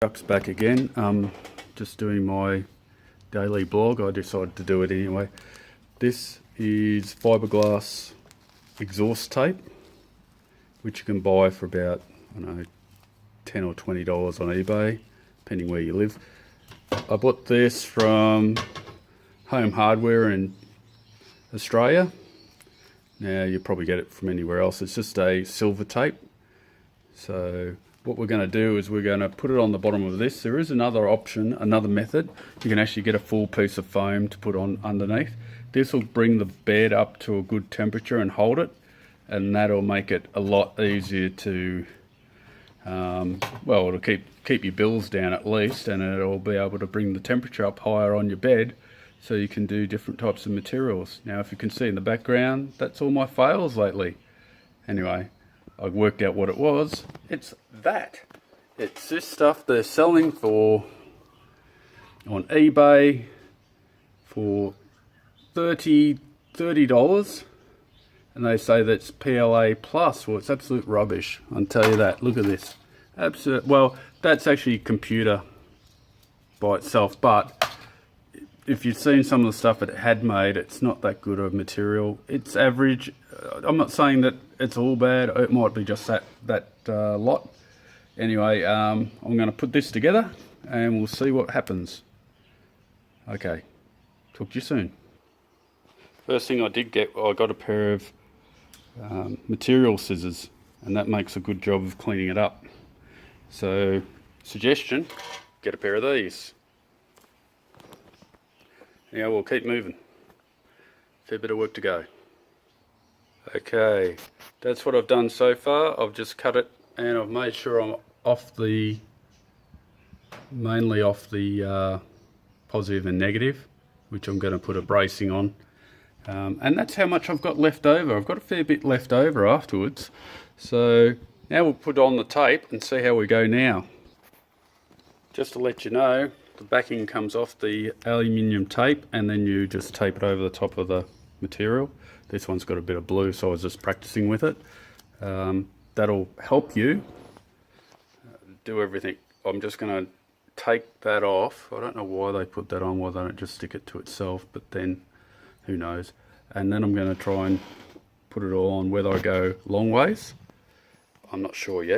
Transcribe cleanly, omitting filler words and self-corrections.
Chuck's back again. Just doing my daily blog. I decided to do it anyway. This is fiberglass exhaust tape, which you can buy for about, I don't know, $10 or $20 on eBay, depending where you live. I bought this from Home Hardware in Australia. Now you probably get it from anywhere else. It's just a silver tape. So what we're going to do is we're going to put it on the bottom of this. There is another option, another method. You can actually get a full piece of foam to put on underneath. This will bring the bed up to a good temperature and hold it, and that'll make it a lot easier to well, it'll keep your bills down at least, and it'll be able to bring the temperature up higher on your bed so you can do different types of materials. Now if you can see in the background, that's all my fails lately. Anyway, I worked out what it was. It's that. It's this stuff they're selling for on eBay for $30, and they say that's PLA plus. Well, it's absolute rubbish, I'll tell you that. Look at this. Absolute. Well, that's actually computer by itself, but if you've seen some of the stuff it had made, it's not that good of material. It's average. I'm not saying that it's all bad. It might be just that lot. Anyway, I'm going to put this together and we'll see what happens. Okay, talk to you soon. First thing I did get, I got a pair of material scissors, and that makes a good job of cleaning it up. So, suggestion, get a pair of these. Now we'll keep moving. Fair bit of work to go. Okay, that's what I've done so far. I've just cut it and I've made sure I'm mainly off the positive and negative, which I'm going to put a bracing on. And that's how much I've got left over. I've got a fair bit left over afterwards. So now we'll put on the tape and see how we go now. Just to let you know, the backing comes off the aluminium tape, and then you just tape it over the top of the material. This one's got a bit of blue, so I was just practicing with it. That'll help you do everything. I'm just going to take that off. I don't know why they put that on, why they don't just stick it to itself, but then who knows. And then I'm going to try and put it all on. Whether I go long ways, I'm not sure yet.